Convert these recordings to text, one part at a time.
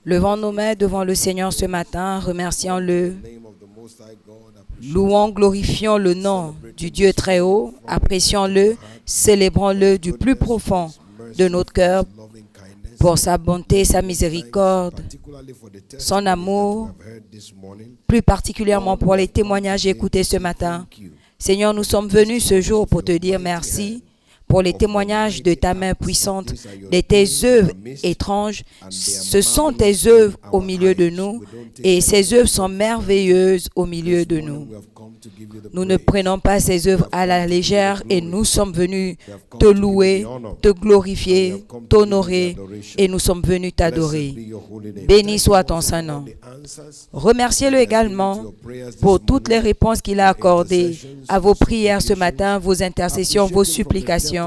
Levons nos mains devant le Seigneur ce matin, remercions-le, louons, glorifions le nom du Dieu très haut, apprécions-le, célébrons-le du plus profond de notre cœur pour sa bonté, sa miséricorde, son amour, plus particulièrement pour les témoignages écoutés ce matin. Seigneur, nous sommes venus ce jour pour te dire merci pour les témoignages de ta main puissante, de tes œuvres étranges. Ce sont tes œuvres au milieu de nous et ces œuvres sont merveilleuses au milieu de nous. Nous ne prenons pas ces œuvres à la légère et nous sommes venus te louer, te glorifier, t'honorer et nous sommes venus t'adorer. Béni soit ton Saint-Nom. Remerciez-le également pour toutes les réponses qu'il a accordées à vos prières ce matin, vos intercessions, vos supplications.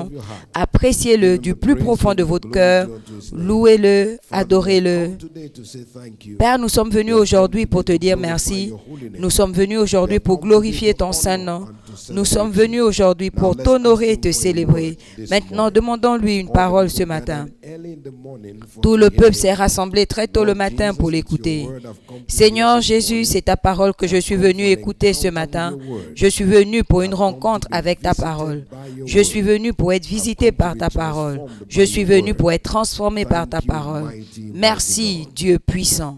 Appréciez-le du plus profond de votre cœur, louez-le, adorez-le. Père, nous sommes venus aujourd'hui pour te dire merci. Nous sommes venus aujourd'hui pour glorifier ton Saint-Nom. Nous sommes venus aujourd'hui pour t'honorer et te célébrer. Maintenant, demandons-lui une parole ce matin. Tout le peuple s'est rassemblé très tôt le matin pour l'écouter. Seigneur Jésus, c'est ta parole que je suis venu écouter ce matin. Je suis venu pour une rencontre avec ta parole. Je suis venu pour être visité par ta parole. Je suis venu pour être transformé par ta parole. Merci, Dieu puissant.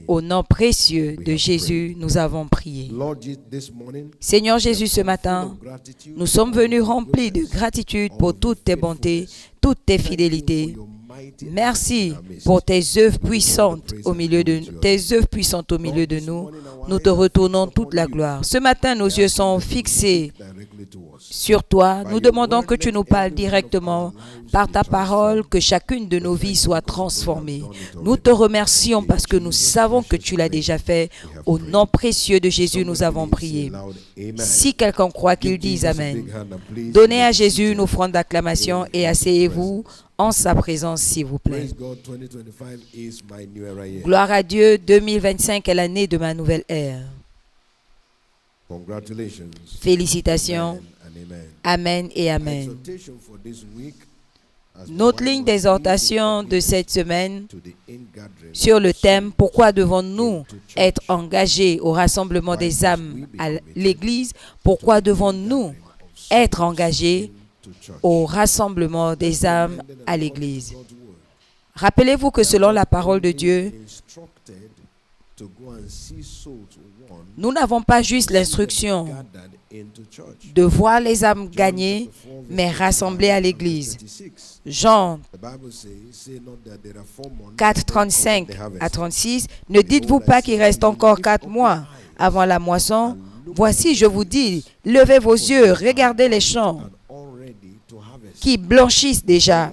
Au nom précieux de Jésus, nous avons prié. Seigneur Jésus, ce matin, nous sommes venus remplis de gratitude pour toutes tes bontés, toutes tes fidélités. Merci pour tes œuvres puissantes au milieu de nous. Nous te retournons toute la gloire. Ce matin, nos yeux sont fixés sur toi. Nous demandons que tu nous parles directement par ta parole, que chacune de nos vies soit transformée. Nous te remercions parce que nous savons que tu l'as déjà fait. Au nom précieux de Jésus, nous avons prié. Si quelqu'un croit qu'il dise Amen, donnez à Jésus une offrande d'acclamation et asseyez-vous en sa présence, s'il vous plaît. Gloire à Dieu, 2025 est l'année de ma nouvelle ère. Félicitations. Amen et Amen. Notre ligne d'exhortation de cette semaine sur le thème « Pourquoi devons-nous être engagés au rassemblement des âmes à l'Église ?» Pourquoi devons-nous être engagés au rassemblement des âmes à l'Église? Rappelez-vous que selon la parole de Dieu, nous n'avons pas juste l'instruction de voir les âmes gagnées, mais rassemblées à l'Église. Jean 4, 35 à 36, « Ne dites-vous pas qu'il reste encore 4 mois avant la moisson? Voici, je vous dis, levez vos yeux, regardez les champs qui blanchissent déjà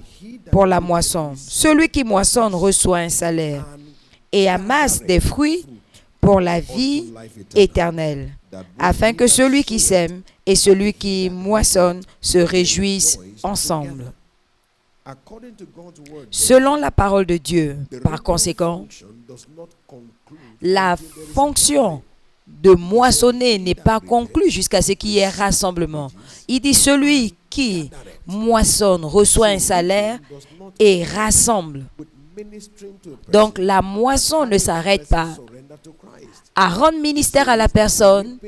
pour la moisson. Celui qui moissonne reçoit un salaire et amasse des fruits pour la vie éternelle, afin que celui qui sème et celui qui moissonne se réjouissent ensemble. » Selon la parole de Dieu, par conséquent, la fonction de moissonner n'est pas conclue jusqu'à ce qu'il y ait rassemblement. Il dit celui qui moissonne reçoit un salaire et rassemble. Donc la moisson ne s'arrête pas à rendre ministère à la personne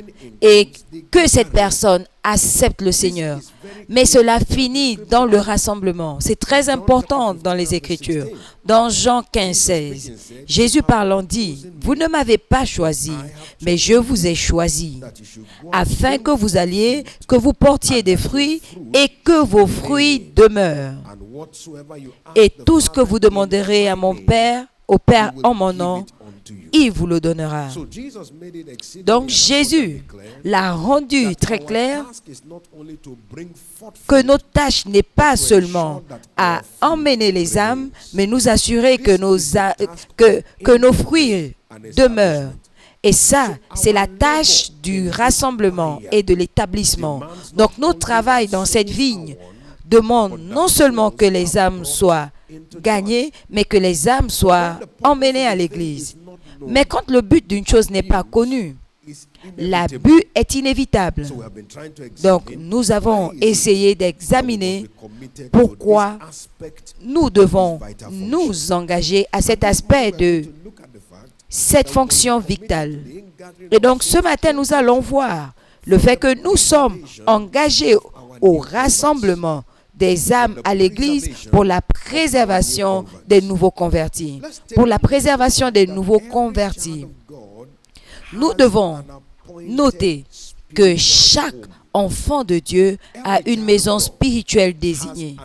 et que cette personne accepte le Seigneur. Mais cela finit dans le rassemblement. C'est très important dans les Écritures. Dans Jean 15, 16, Jésus parlant dit, « Vous ne m'avez pas choisi, mais je vous ai choisi, afin que vous alliez, que vous portiez des fruits et que vos fruits demeurent. Et tout ce que vous demanderez à mon Père, au Père en mon nom, il vous le donnera. » Donc Jésus l'a rendu très clair que notre tâche n'est pas seulement à emmener les âmes, mais nous assurer que nos fruits demeurent. Et ça, c'est la tâche du rassemblement et de l'établissement. Donc notre travail dans cette vigne demande non seulement que les âmes soient gagnées, mais que les âmes soient emmenées à l'Église. Mais quand le but d'une chose n'est pas connu, l'abus est inévitable. Donc, nous avons essayé d'examiner pourquoi nous devons nous engager à cet aspect de cette fonction vitale. Et donc ce matin, nous allons voir le fait que nous sommes engagés au rassemblement des âmes à l'Église pour la préservation des nouveaux convertis. Pour la préservation des nouveaux convertis. Nous devons noter que chaque enfant de Dieu a une maison spirituelle désignée.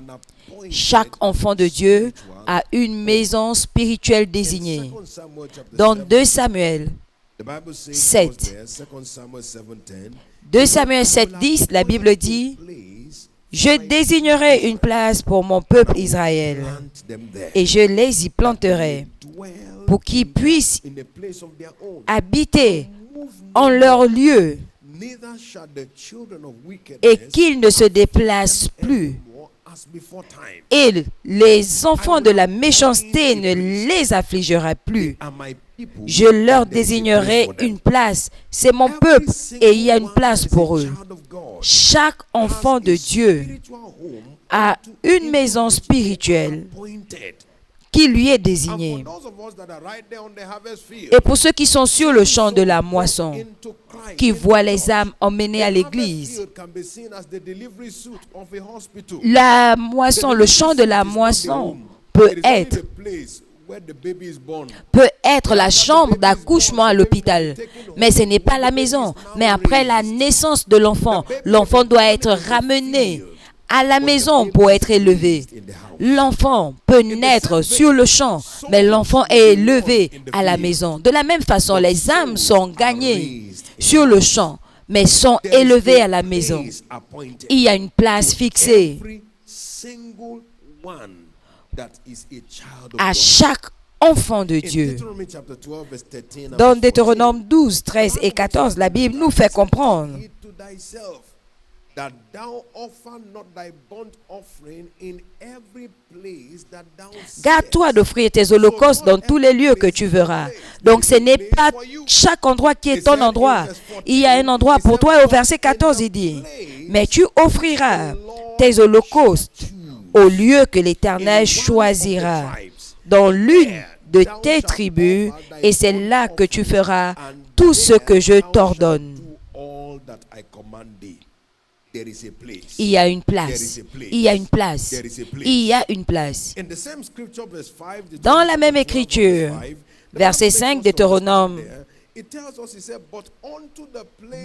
Chaque enfant de Dieu a une maison spirituelle désignée. Dans 2 Samuel 7, 2 Samuel 7, 10, la Bible dit « Je désignerai une place pour mon peuple Israël, et je les y planterai, pour qu'ils puissent habiter en leur lieu, et qu'ils ne se déplacent plus. Et les enfants de la méchanceté ne les affligera plus. Je leur désignerai une place. C'est mon peuple et il y a une place pour eux. » Chaque enfant de Dieu a une maison spirituelle qui lui est désignée. Et pour ceux qui sont sur le champ de la moisson, qui voient les âmes emmenées à l'église, la moisson, le champ de la moisson peut être la chambre d'accouchement à l'hôpital. Mais ce n'est pas la maison. Mais après la naissance de l'enfant, l'enfant doit être ramené à la maison pour être élevé. L'enfant peut naître sur le champ, mais l'enfant est élevé à la maison. De la même façon, les âmes sont gagnées sur le champ, mais sont élevées à la maison. Il y a une place fixée à chaque enfant de Dieu. Dans Deutéronome 12, 13 et 14, la Bible nous fait comprendre garde-toi d'offrir tes holocaustes dans tous les lieux que tu verras. Donc ce n'est pas chaque endroit qui est ton endroit. Il y a un endroit pour toi. Et au verset 14, il dit, mais tu offriras tes holocaustes au lieu que l'Éternel choisira dans l'une de tes tribus, et c'est là que tu feras tout ce que je t'ordonne. Il y a une place. Il y a une place. Il y a une place. Dans la même écriture, verset 5 Deutéronome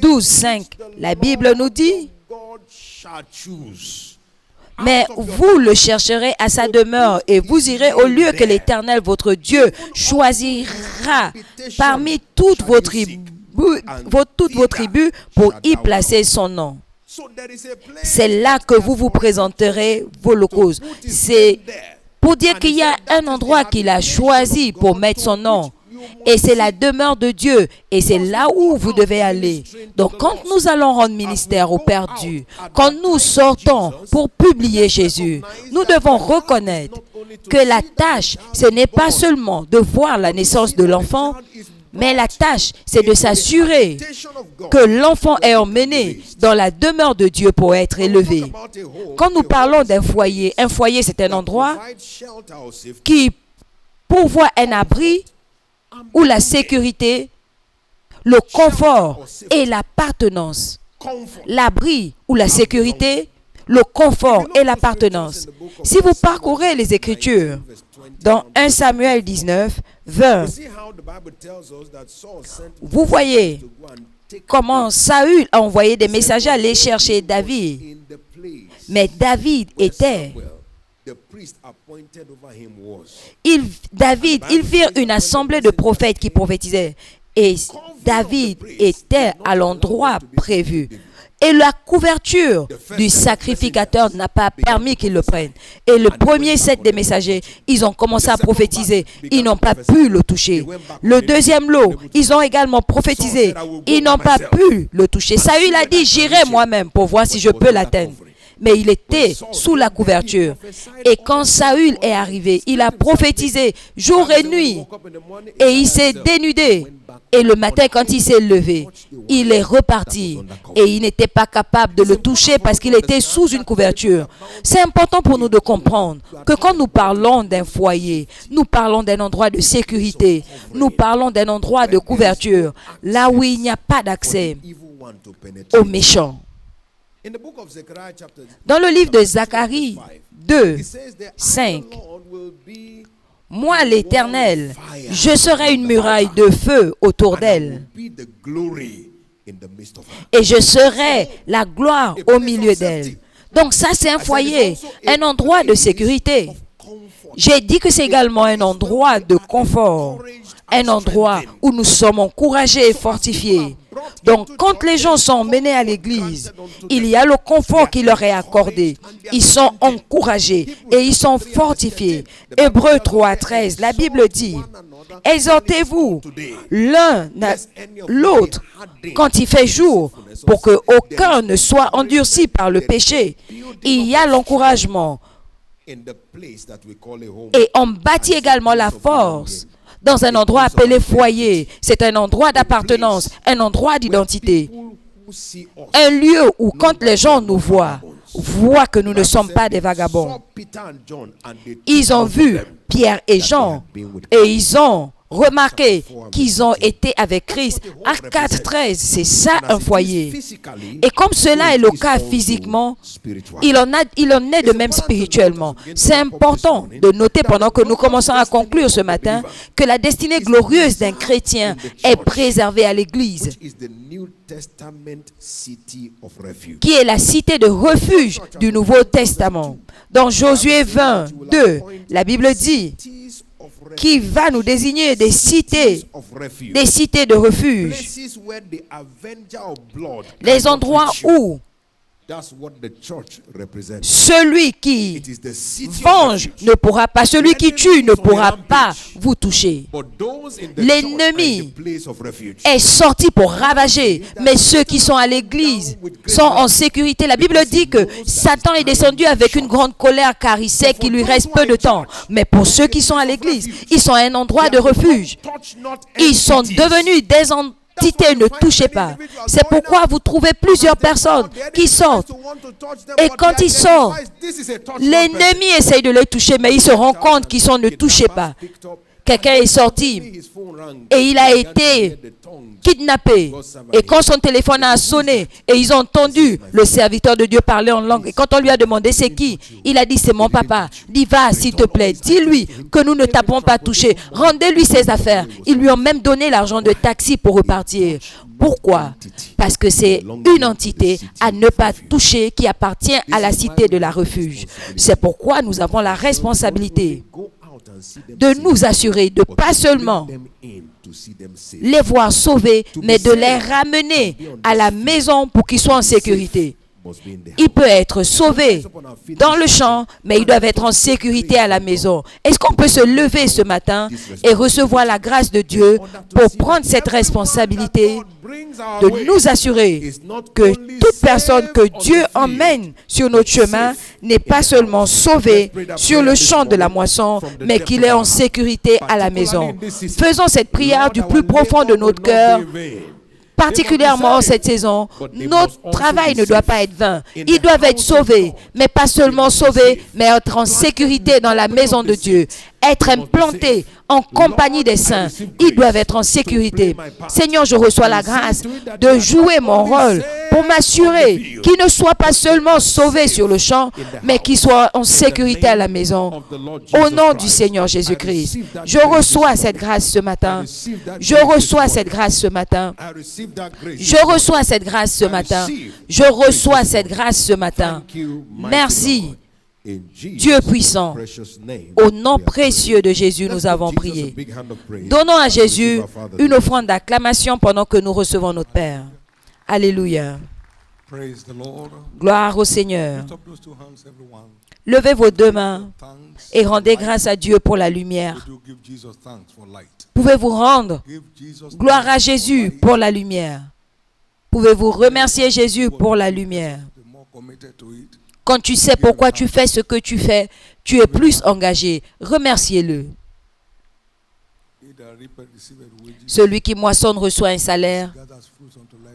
12, 5, la Bible nous dit, mais vous le chercherez à sa demeure et vous irez au lieu que l'Éternel, votre Dieu, choisira parmi toutes vos tribus pour y placer son nom. C'est là que vous vous présenterez vos holocaustes. C'est pour dire qu'il y a un endroit qu'il a choisi pour mettre son nom. Et c'est la demeure de Dieu. Et c'est là où vous devez aller. Donc quand nous allons rendre ministère aux perdus, quand nous sortons pour publier Jésus, nous devons reconnaître que la tâche, ce n'est pas seulement de voir la naissance de l'enfant, mais la tâche, c'est de s'assurer que l'enfant est emmené dans la demeure de Dieu pour être élevé. Quand nous parlons d'un foyer, c'est un endroit qui pourvoit un abri où la sécurité, le confort et l'appartenance. L'abri ou la sécurité, le confort et l'appartenance. Si vous parcourez les Écritures, dans 1 Samuel 19, 20, vous voyez comment Saül a envoyé des messagers aller chercher David. Mais David était... Ils virent une assemblée de prophètes qui prophétisaient. Et David était à l'endroit prévu. Et la couverture du sacrificateur n'a pas permis qu'ils le prennent. Et le premier set des messagers, ils ont commencé à prophétiser. Ils n'ont pas pu le toucher. Le deuxième lot, ils ont également prophétisé. Ils n'ont pas pu le toucher. Saül a dit, j'irai moi-même pour voir si je peux l'atteindre. mais il était sous la couverture. Et quand Saül est arrivé, il a prophétisé jour et nuit. Et il s'est dénudé. Et le matin, quand il s'est levé, il est reparti. Et il n'était pas capable de le toucher parce qu'il était sous une couverture. C'est important pour nous de comprendre que quand nous parlons d'un foyer, nous parlons d'un endroit de sécurité. Nous parlons d'un endroit de couverture, là où il n'y a pas d'accès aux méchants. Dans le livre de Zacharie 2, 5, moi, l'Éternel, je serai une muraille de feu autour d'elle. Et je serai la gloire au milieu d'elle. Donc ça, c'est un foyer, un endroit de sécurité. J'ai dit que c'est également un endroit de confort, un endroit où nous sommes encouragés et fortifiés. Donc, quand les gens sont menés à l'église, il y a le confort qui leur est accordé. Ils sont encouragés et ils sont fortifiés. Hébreux 3:13, la Bible dit, exhortez-vous l'un l'autre quand il fait jour, pour que aucun ne soit endurci par le péché. Il y a l'encouragement. Et on bâtit également la force dans un endroit appelé foyer. C'est un endroit d'appartenance, un endroit d'identité. Un lieu où quand les gens nous voient que nous ne sommes pas des vagabonds. Ils ont vu Pierre et Jean et ils ont remarqué qu'ils ont été avec Christ. Acte 4:13, c'est ça un foyer. Et comme cela est le cas physiquement, il en est de même spirituellement. C'est important de noter pendant que nous commençons à conclure ce matin que la destinée glorieuse d'un chrétien est préservée à l'Église, qui est la cité de refuge du Nouveau Testament. Dans Josué 20:2, la Bible dit qui va nous désigner des cités de refuge, les endroits où celui qui venge ne pourra pas, celui qui tue ne pourra pas vous toucher. L'ennemi est sorti pour ravager, mais ceux qui sont à l'église sont en sécurité. La Bible dit que Satan est descendu avec une grande colère car il sait qu'il lui reste peu de temps. Mais pour ceux qui sont à l'église, ils sont à un endroit de refuge. Ils sont devenus des entité, ne touchez pas. C'est pourquoi vous trouvez plusieurs personnes qui sortent. Et quand ils sortent, l'ennemi essaye de les toucher, mais il se rend compte qu'ils sont ne touchez pas. Quelqu'un est sorti et il a été kidnappé. Et quand son téléphone a sonné et ils ont entendu le serviteur de Dieu parler en langue, et quand on lui a demandé c'est qui, il a dit c'est mon papa. Dis va s'il te plaît, dis-lui que nous ne t'avons pas touché. Rendez-lui ses affaires. Ils lui ont même donné l'argent de taxi pour repartir. Pourquoi? Parce que c'est une entité à ne pas toucher qui appartient à la cité de la refuge. C'est pourquoi nous avons la responsabilité de nous assurer de pas seulement les voir sauvés, mais de les ramener à la maison pour qu'ils soient en sécurité. Il peut être sauvé dans le champ, mais ils doivent être en sécurité à la maison. Est-ce qu'on peut se lever ce matin et recevoir la grâce de Dieu pour prendre cette responsabilité de nous assurer que toute personne que Dieu emmène sur notre chemin n'est pas seulement sauvé sur le champ de la moisson, mais qu'il est en sécurité à la maison. Faisons cette prière du plus profond de notre cœur. Particulièrement en cette saison, notre travail ne doit pas être vain. Ils doivent être sauvés, mais pas seulement sauvés, mais être en sécurité dans la maison de Dieu. Être implantés en compagnie des saints. Ils doivent être en sécurité. Seigneur, je reçois la grâce de jouer mon rôle pour m'assurer qu'ils ne soient pas seulement sauvés sur le champ, mais qu'ils soient en sécurité à la maison. Au nom du Seigneur Jésus-Christ, je reçois cette grâce ce matin. Je reçois cette grâce ce matin. Je reçois cette grâce ce matin. Je reçois cette grâce ce matin. Merci. Dieu puissant, au nom précieux de Jésus, nous avons prié. Donnons à Jésus une offrande d'acclamation pendant que nous recevons notre Père. Alléluia. Gloire au Seigneur. Levez vos deux mains et rendez grâce à Dieu pour la lumière. Pouvez-vous rendre gloire à Jésus pour la lumière? Pouvez-vous remercier Jésus pour la lumière? Quand tu sais pourquoi tu fais ce que tu fais, tu es plus engagé. Remerciez-le. Celui qui moissonne reçoit un salaire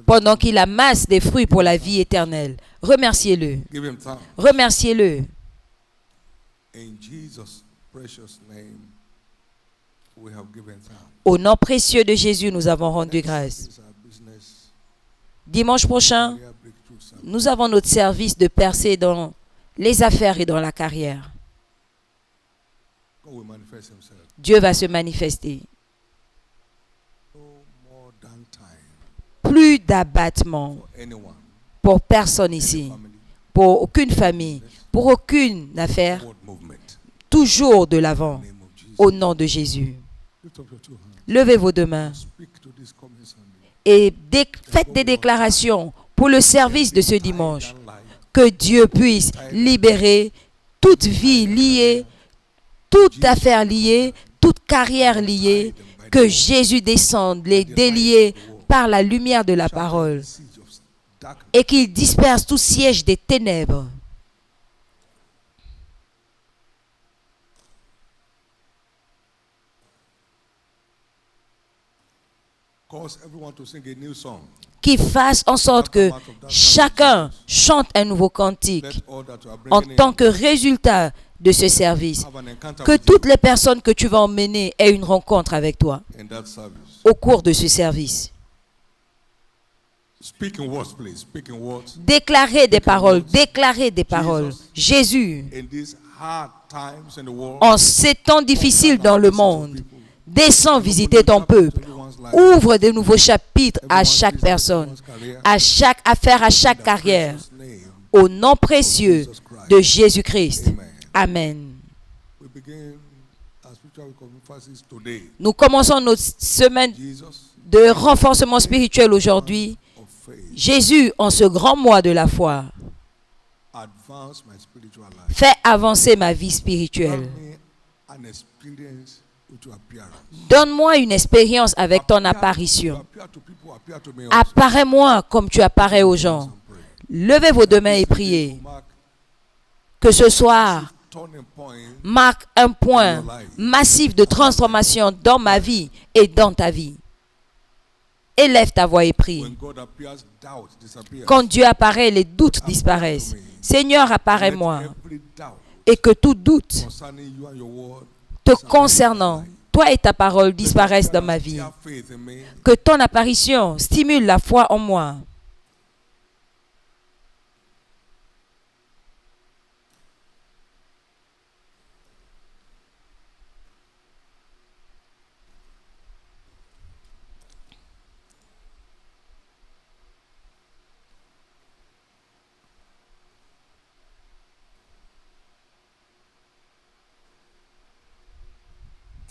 pendant qu'il amasse des fruits pour la vie éternelle. Remerciez-le. Remerciez-le. Au nom précieux de Jésus, nous avons rendu grâce. Dimanche prochain, nous avons notre service de percée dans les affaires et dans la carrière. Dieu va se manifester. Plus d'abattement pour personne ici, pour aucune famille, pour aucune affaire. Toujours de l'avant, au nom de Jésus. Levez vos deux mains et faites des déclarations pour le service de ce dimanche. Que Dieu puisse libérer toute vie liée, toute affaire liée, toute carrière liée. Que Jésus descende, les délier par la lumière de la parole et qu'il disperse tout siège des ténèbres. Qui fasse en sorte que chacun chante un nouveau cantique en tant que résultat de ce service. Que toutes les personnes que tu vas emmener aient une rencontre avec toi au cours de ce service. Déclarez des paroles, déclarez des paroles. Jésus, en ces temps difficiles dans le monde, descends visiter ton peuple. Ouvre de nouveaux chapitres à chaque personne, à chaque affaire, à chaque carrière. Au nom précieux de Jésus-Christ. Amen. Nous commençons notre semaine de renforcement spirituel aujourd'hui. Jésus, en ce grand mois de la foi, fait avancer ma vie spirituelle. Donne-moi une expérience avec ton apparition. Apparais-moi comme tu apparais aux gens. Levez vos deux mains et priez. Que ce soir marque un point massif de transformation dans ma vie et dans ta vie. Élève ta voix et prie. Quand Dieu apparaît, les doutes disparaissent. Seigneur, apparais-moi. Et que tout doute te concernant, toi et ta parole disparaissent dans ma vie. Que ton apparition stimule la foi en moi.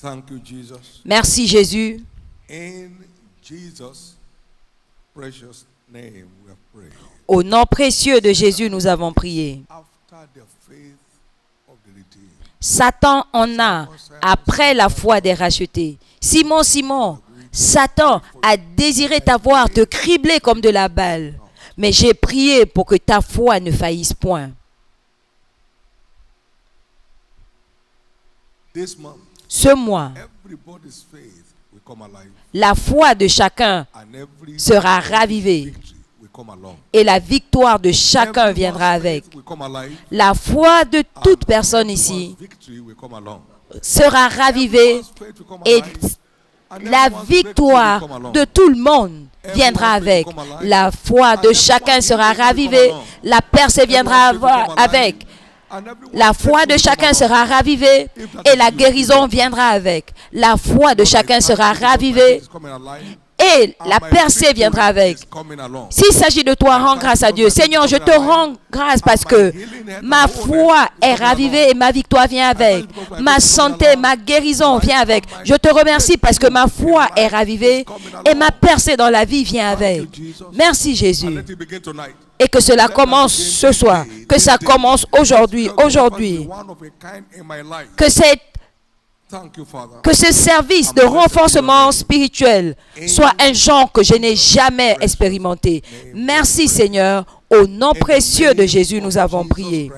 Thank you, Jesus. Merci Jésus. In Jesus' precious name we have prayed. Au nom précieux de Jésus, nous avons prié. After the faith of the redeemed. Satan en a après la foi des rachetés. Simon, Simon, Satan a désiré t'avoir, te cribler comme de la balle. Mais j'ai prié pour que ta foi ne faillisse point. This month, Ce mois, everybody's faith will come alive, la foi de chacun and every sera ravivée victory will come along. et la victoire de chacun viendra avec. Faith will come alive, La foi de toute personne ici victory will come along. sera ravivée Faith will come et alive, and la everyone's breakthrough will victoire come along. de tout le monde viendra avec. La foi de chacun sera ravivée, la percée viendra avec. La foi de chacun sera ravivée et la guérison viendra avec. La foi de chacun sera ravivée et la percée viendra avec. S'il s'agit de toi, rends grâce à Dieu. Seigneur, je te rends grâce parce que ma foi est ravivée et ma victoire vient avec. Ma santé, ma guérison vient avec. Je te remercie parce que ma foi est ravivée et ma percée dans la vie vient avec. Merci Jésus. Et que cela commence ce soir, que ça commence aujourd'hui. Que cette Thank you, Father. Que ce service de renforcement spirituel soit un genre que je n'ai jamais expérimenté. Merci Seigneur. Au nom précieux de Jésus, nous avons prié.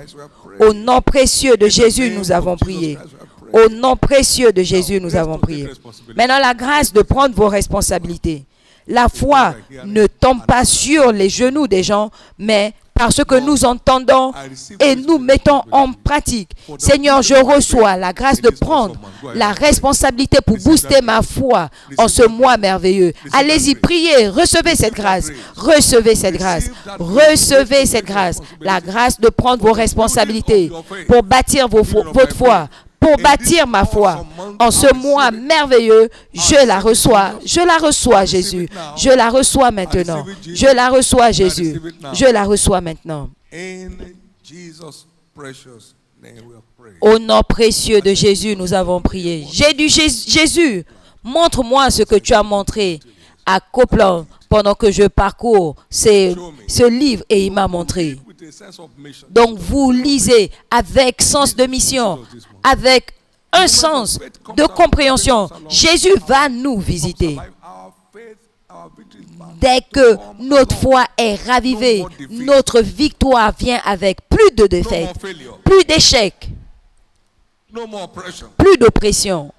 Au nom précieux de Jésus, nous avons prié. Au nom précieux de Jésus, nous avons prié. Maintenant, la grâce de prendre vos responsabilités. La foi ne tombe pas sur les genoux des gens, mais parce que nous entendons et nous mettons en pratique. Seigneur, je reçois la grâce de prendre la responsabilité pour booster ma foi en ce mois merveilleux. Allez-y, priez, recevez cette grâce, recevez cette grâce, recevez cette grâce. La grâce de prendre vos responsabilités pour bâtir votre foi, pour bâtir ma foi. En ce mois merveilleux, je la reçois Jésus. Je la reçois maintenant. Je la reçois Jésus. Je la reçois maintenant. Au nom précieux de Jésus, nous avons prié. J'ai dit, Jésus, montre-moi ce que tu as montré à Copeland pendant que je parcours ce livre et il m'a montré. Donc vous lisez avec sens de mission, avec un sens de compréhension. Jésus va nous visiter. Dès que notre foi est ravivée, notre victoire vient avec plus de défaites, plus d'échecs, plus d'oppression.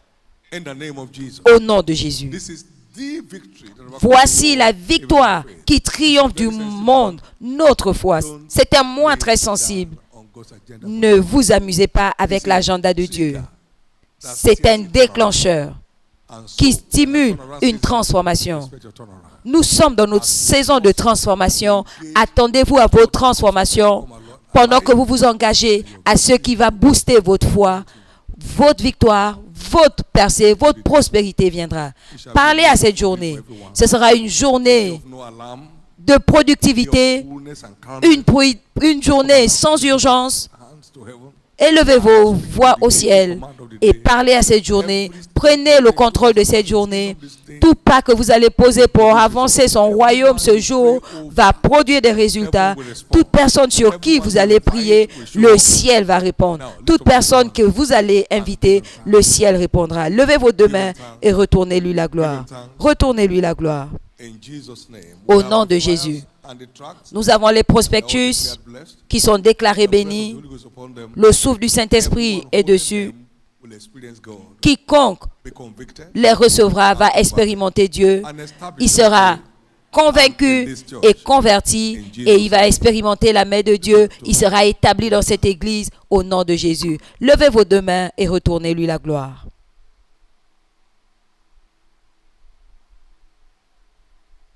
Au nom de Jésus. Voici la victoire qui triomphe du monde, notre foi. C'est un mois très sensible. Ne vous amusez pas avec l'agenda de Dieu. C'est un déclencheur qui stimule une transformation. Nous sommes dans notre saison de transformation. Attendez-vous à votre transformation pendant que vous vous engagez à ce qui va booster votre foi, votre victoire, votre percée, votre prospérité viendra. Parlez à cette journée. Ce sera une journée de productivité, une journée sans urgence. Élevez vos voix au ciel et parlez à cette journée. Prenez le contrôle de cette journée. Tout pas que vous allez poser pour avancer son royaume ce jour va produire des résultats. Toute personne sur qui vous allez prier, le ciel va répondre. Toute personne que vous allez inviter, le ciel répondra. Levez vos deux mains et retournez-lui la gloire. Retournez-lui la gloire. Au nom de Jésus. Nous avons les prospectus qui sont déclarés bénis. Le souffle du Saint-Esprit est dessus. Quiconque les recevra va expérimenter Dieu. Il sera convaincu et converti et il va expérimenter la main de Dieu. Il sera établi dans cette église au nom de Jésus. Levez vos deux mains et retournez-lui la gloire.